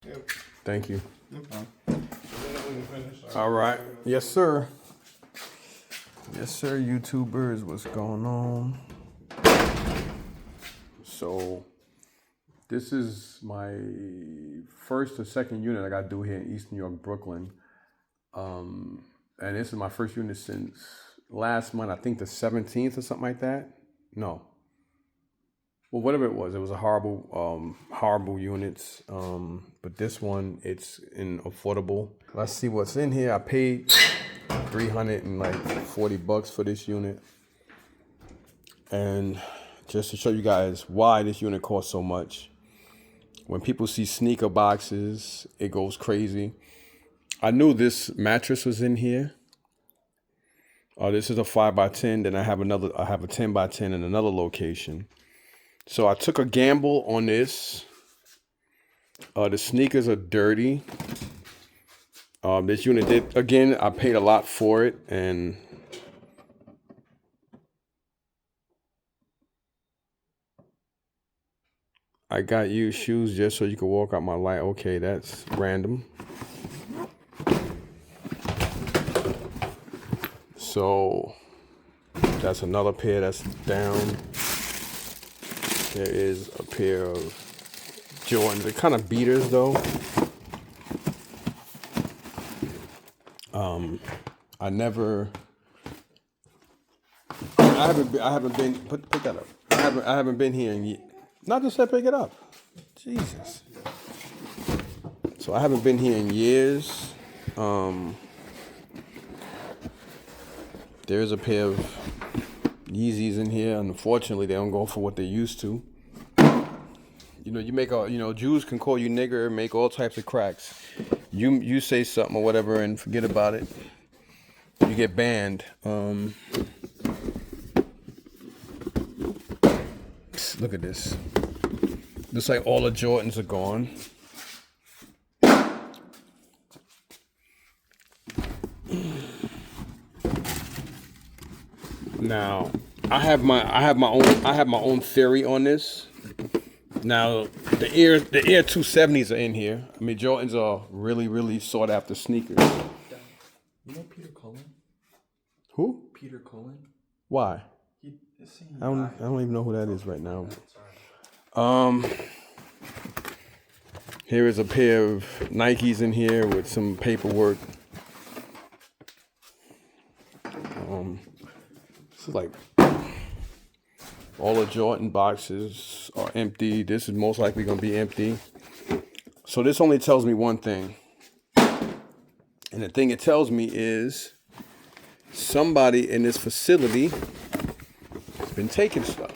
Yep. Thank you. No problem. All right. Yes, sir. Yes, sir, YouTubers. What's going on? So, this is my first or second unit I got to do here in East New York, Brooklyn. And this is my first unit since last month, I think the 17th or something like that. No. Well, whatever it was a horrible units. But this one, it's in affordable. Let's see what's in here. I paid $340 for this unit. And just to show you guys why this unit costs so much. When people see sneaker boxes, it goes crazy. I knew this mattress was in here. This is a 5x10. Then I have a 10x10 in another location. So I took a gamble on this. The sneakers are dirty. This unit did, again, I paid a lot for it, and I got used shoes just so you could walk out my light. Okay, that's random. So that's another pair that's down. There is a pair of Jordans. They're kind of beaters though. I haven't been, put that up. I haven't been here in years. Not just pick it up. Jesus. So I haven't been here in years. There is a pair of Yeezys in here. Unfortunately, they don't go for what they used to. You know, Jews can call you nigger, make all types of cracks. You say something or whatever and forget about it. You get banned. Look at this. Looks like all the Jordans are gone. Now, I have my own theory on this. Now, the Air 270s are in here. I mean, Jordans are really, really sought after sneakers. You know Peter Cullen? Who? Peter Cullen? Why? I don't even know who that is right now. Here is a pair of Nikes in here with some paperwork. This is like all the Jordan boxes are empty. This is most likely going to be empty. So this only tells me one thing. And the thing it tells me is somebody in this facility has been taking stuff.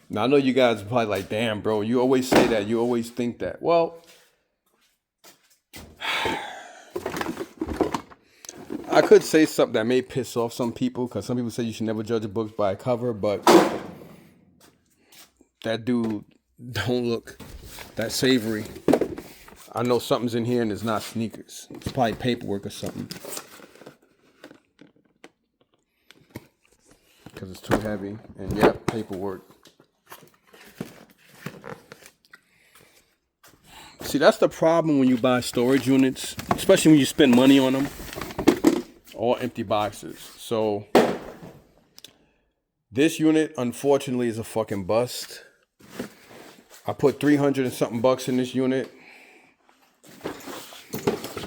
Now, I know you guys are probably like, damn, bro, you always say that. You always think that. Well, I could say something that may piss off some people, because some people say you should never judge a book by a cover, but that dude don't look that savory. I know something's in here and it's not sneakers. It's probably paperwork or something. Because it's too heavy. And yeah, paperwork. See, that's the problem when you buy storage units, especially when you spend money on them. All empty boxes. So this unit, unfortunately, is a fucking bust. I put 300 and something bucks in this unit.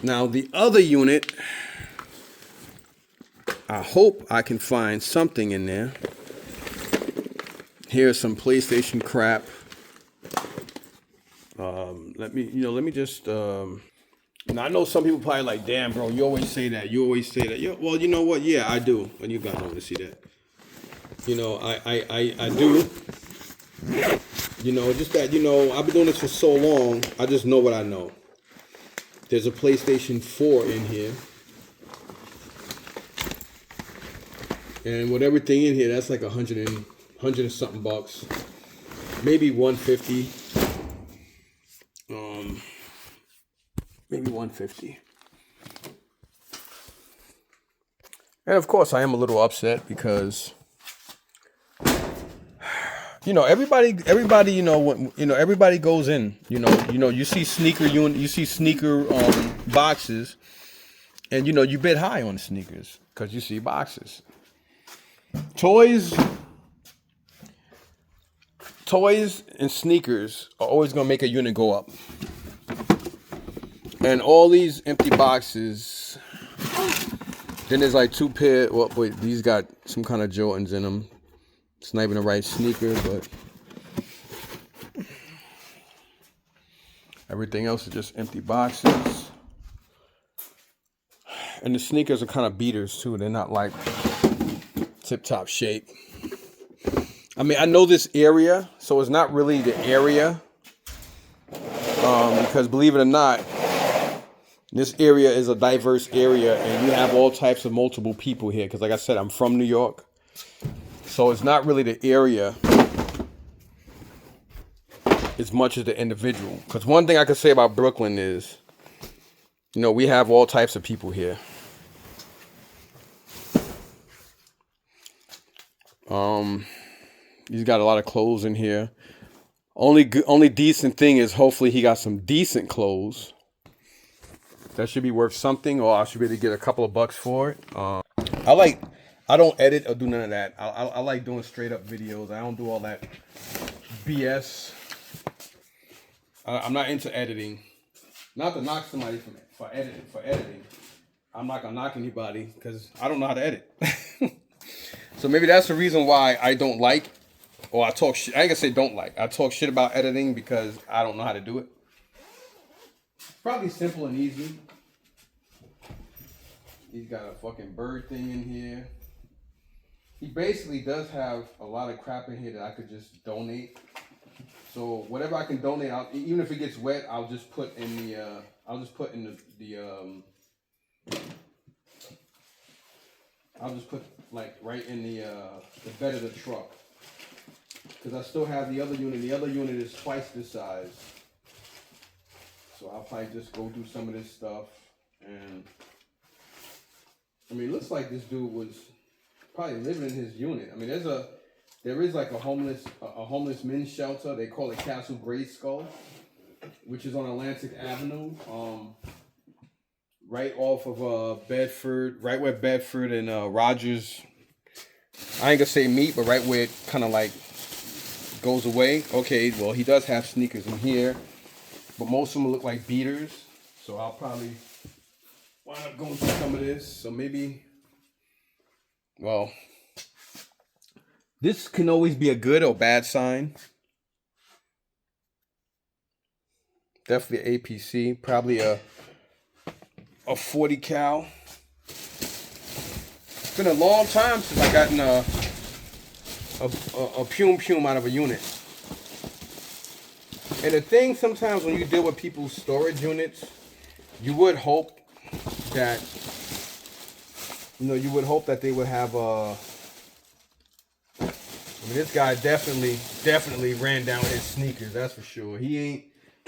Now the other unit, I hope I can find something in there. Here's some PlayStation crap. Let me just. Now I know some people probably like, damn, bro, you always say that. Well, you know what? Yeah, I do. When you guys want to see that, you know, I do. You know, just that, you know, I've been doing this for so long. I just know what I know. There's a PlayStation 4 in here. And with everything in here, that's like 100 and something bucks. Maybe 150. Maybe 150. And of course, I am a little upset because, everybody, everybody goes in. You see sneaker boxes, and you bid high on sneakers because you see boxes. Toys and sneakers are always gonna make a unit go up. And all these empty boxes. Then there's like 2 pair. Well, wait, these got some kind of Jordans in them. It's not even the right sneaker, but everything else is just empty boxes. And the sneakers are kind of beaters too. They're not like tip-top shape. I mean, I know this area, so it's not really the area. Because believe it or not, this area is a diverse area, and you have all types of multiple people here. Because like I said, I'm from New York. So it's not really the area as much as the individual. Because one thing I can say about Brooklyn is, we have all types of people here. He's got a lot of clothes in here. Only decent thing is hopefully he got some decent clothes. That should be worth something, or I should be able to get a couple of bucks for it. I don't edit or do none of that. I like doing straight up videos. I don't do all that BS. I'm not into editing. Not to knock somebody for editing. I'm not gonna knock anybody because I don't know how to edit. So maybe that's the reason why I don't like, or I talk shit. I ain't gonna say don't like. I talk shit about editing because I don't know how to do it. It's probably simple and easy. He's got a fucking bird thing in here. He basically does have a lot of crap in here that I could just donate. So whatever I can donate, even if it gets wet, I'll just put in the I'll just put like right in the bed of the truck. Because I still have the other unit. The other unit is twice this size. So I'll probably just go through some of this stuff. And I mean, it looks like this dude was probably living in his unit. I mean, there is like a homeless men's shelter. They call it Castle Grayskull, which is on Atlantic Avenue, right off of Bedford, right where Bedford and Rogers. I ain't gonna say meet, but right where it kind of like goes away. Okay, well he does have sneakers in here, but most of them look like beaters. So I'll probably wind up going through some of this. So maybe, well, this can always be a good or bad sign. Definitely an APC, probably a 40 cal. It's been a long time since I gotten a pume out of a unit. And the thing sometimes when you deal with people's storage units, you would hope that they would have I mean, this guy definitely ran down his sneakers, that's for sure. He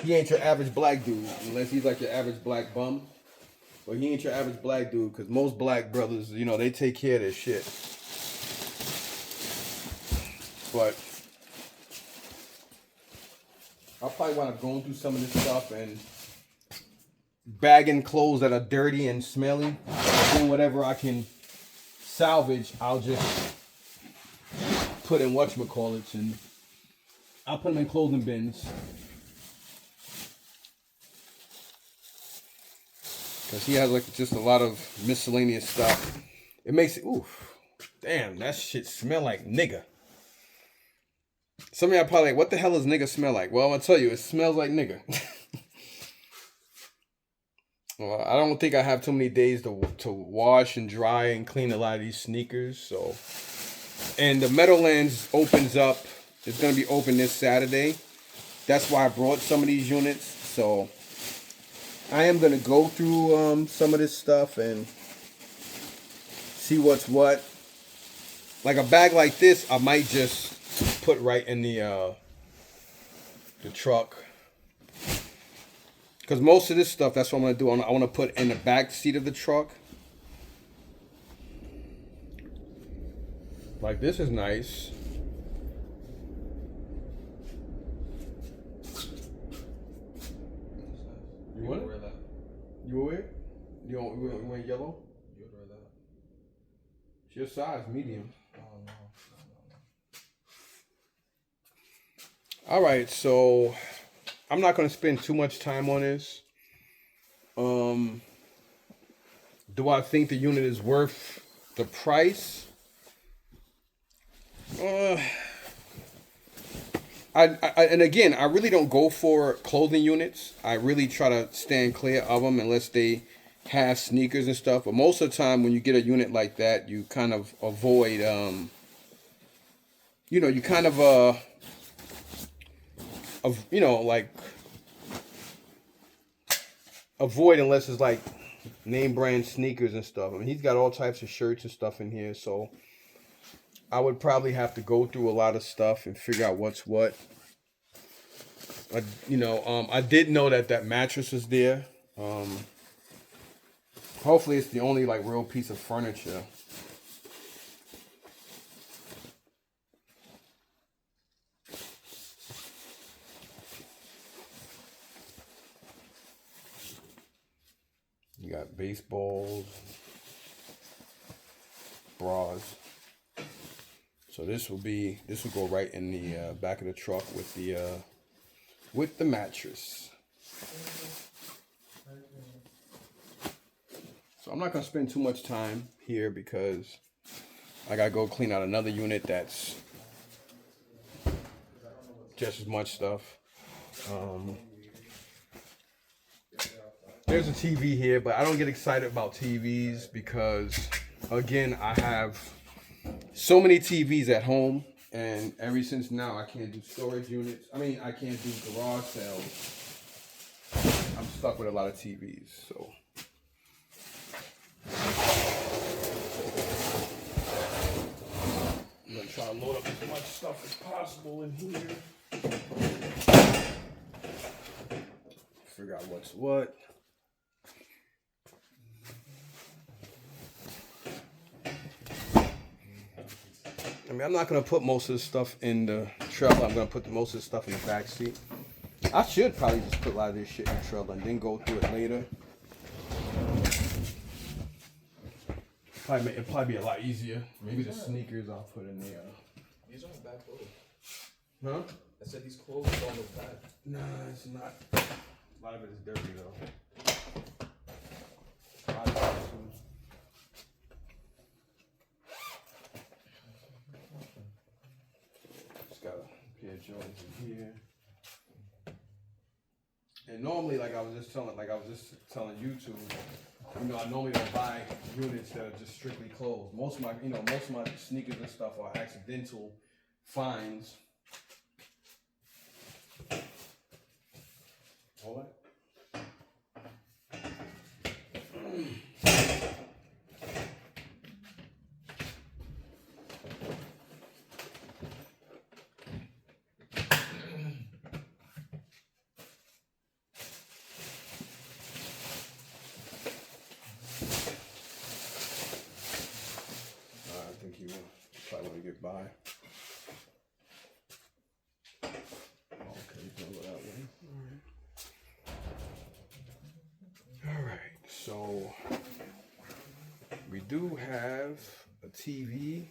ain't your average black dude, unless he's like your average black bum. But he ain't your average black dude, because most black brothers, they take care of their shit. But I'll probably wind up going through some of this stuff and bagging clothes that are dirty and smelly. Doing whatever I can salvage, I'll just put in whatchamacallits, and I'll put them in clothing bins. Because he has like just a lot of miscellaneous stuff. It makes it, oof, damn, that shit smell like nigga. Some of y'all probably like, what the hell does nigga smell like? Well, I'm gonna tell you, it smells like nigga. Well, I don't think I have too many days to wash and dry and clean a lot of these sneakers. So, and the Meadowlands opens up. It's gonna be open this Saturday. That's why I brought some of these units. So I am gonna go through some of this stuff and see what's what. Like a bag like this, I might just put right in the truck. Because most of this stuff, that's what I'm going to do. I want to put in the back seat of the truck. Like, this is nice. What? would wear that. You will wear it? You wear yellow? You would wear that. It's your size, medium. Oh no. All right, so I'm not going to spend too much time on this. Do I think the unit is worth the price? And again, I really don't go for clothing units. I really try to stand clear of them unless they have sneakers and stuff. But most of the time, when you get a unit like that, you kind of avoid, you kind of, like avoid unless it's like name brand sneakers and stuff. I mean, he's got all types of shirts and stuff in here, so I would probably have to go through a lot of stuff and figure out what's what. I did know that mattress was there. Hopefully it's the only like real piece of furniture. You got baseballs, bras. So this will go right in the back of the truck with the mattress. So I'm not gonna spend too much time here because I gotta go clean out another unit that's just as much stuff. There's a TV here, but I don't get excited about TVs because, again, I have so many TVs at home, and ever since now I can't do storage units. I mean, I can't do garage sales. I'm stuck with a lot of TVs, so. I'm gonna try to load up as much stuff as possible in here. Figure out what's what. I mean, I'm not gonna put most of the stuff in the trailer. I'm gonna put most of the stuff in the back seat. I should probably just put a lot of this shit in the trailer and then go through it later. It'd probably be a lot easier. Maybe the sneakers I'll put in there. These aren't bad clothes. Huh? I said these clothes don't look bad. Nah, it's not. A lot of it is dirty though. A lot of it is just got a pair of Jordans in here. And normally, like I was just telling YouTube, I normally don't buy units that are just strictly clothes. Most of my sneakers and stuff are accidental finds. Hold on. I think you probably want to get by. Okay, you can go that way. All right, so we do have a TV.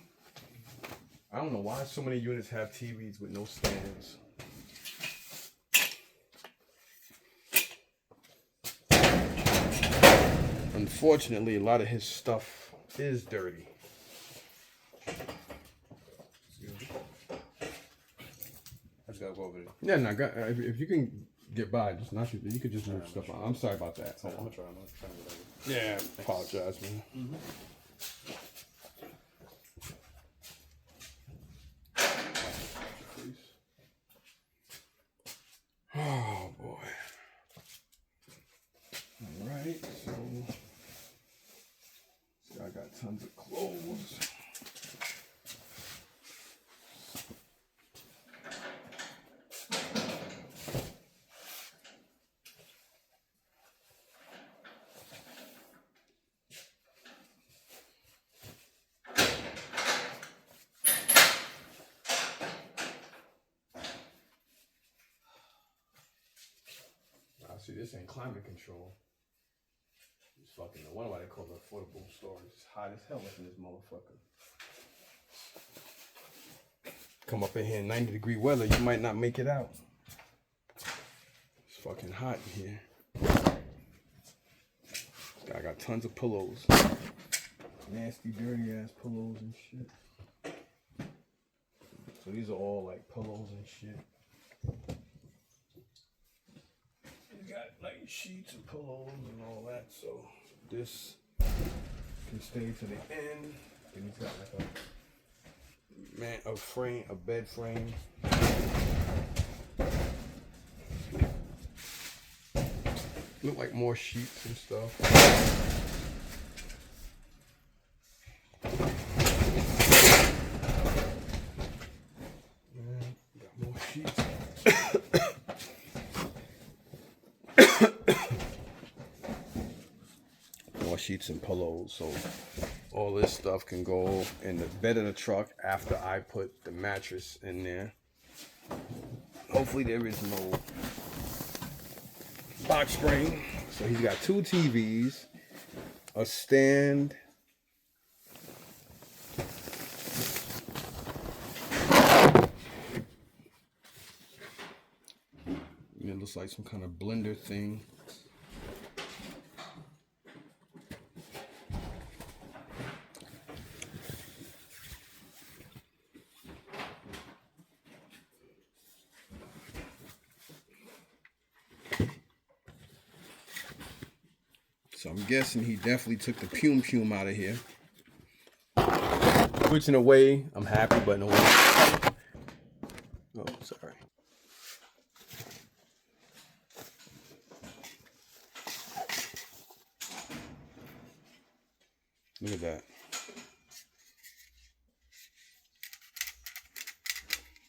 I don't know why so many units have TVs with no stands. Unfortunately, a lot of his stuff is dirty. I just gotta go over there. Yeah, no, if you can get by, just not you could just move stuff on. I'm sorry about that. I'm gonna try to get over. Yeah, apologize, man. Mm-hmm. Oh boy. All right, so I got tons of clothes. this ain't climate control. It's fucking, I wonder why they call it affordable storage. It's hot as hell up in this motherfucker. Come up in here in 90-degree weather, you might not make it out. It's fucking hot in here. I got tons of pillows. Nasty, dirty ass pillows and shit. So these are all like pillows and shit. You got like sheets and pillows and all that. So this can stay to the end. And he's got like a bed frame. Look like more sheets and stuff. Got more sheets. More sheets and pillows. So all this stuff can go in the bed of the truck after I put the mattress in there. Hopefully there is no box spring. So he's got 2 TVs, a stand, it looks like some kind of blender thing. So I'm guessing he definitely took the pume out of here. Which in a way, I'm happy, but in a way... Oh, sorry. Look at that.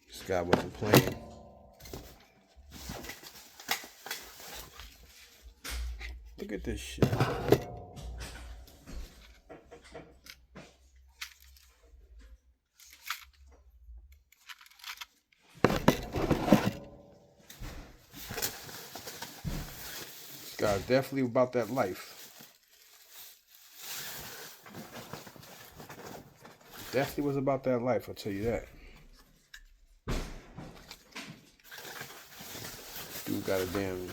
This guy wasn't playing. Look at this shit. This guy's definitely about that life. Definitely was about that life, I'll tell you that. Dude got a damn...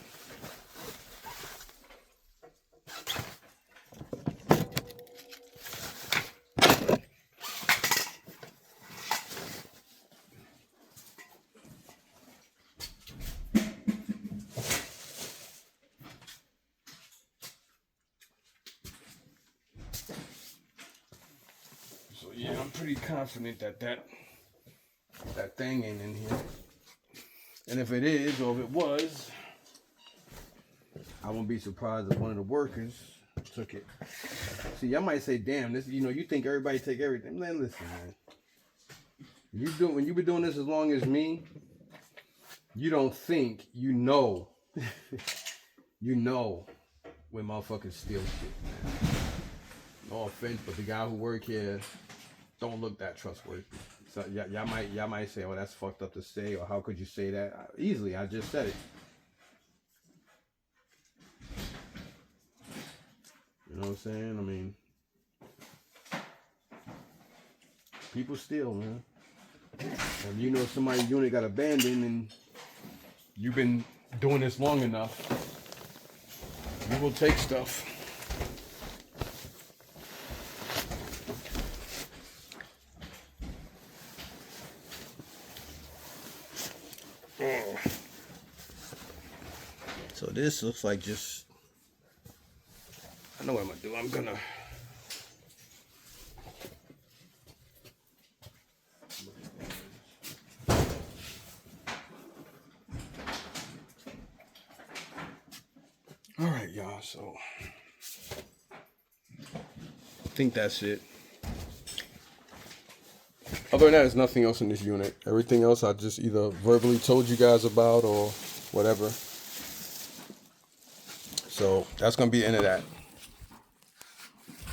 Yeah, I'm pretty confident that that thing ain't in here. And if it is, or if it was, I won't be surprised if one of the workers took it. See, I might say, damn, this, you think everybody take everything. Man, listen, man. When you've been doing this as long as me, you don't think you know. You know when motherfuckers steal shit, man. No offense, but the guy who work here don't look that trustworthy. So y'all might say, "Oh, that's fucked up to say," or "How could you say that?" Easily, I just said it. You know what I'm saying? I mean, people steal, man. And you know somebody's unit got abandoned, and you've been doing this long enough, you will take stuff. So this looks like just, I know what I'm gonna do. I'm gonna all right, y'all, so I think that's it. Other than that, there's nothing else in this unit. Everything else I just either verbally told you guys about or whatever. So that's going to be the end of that.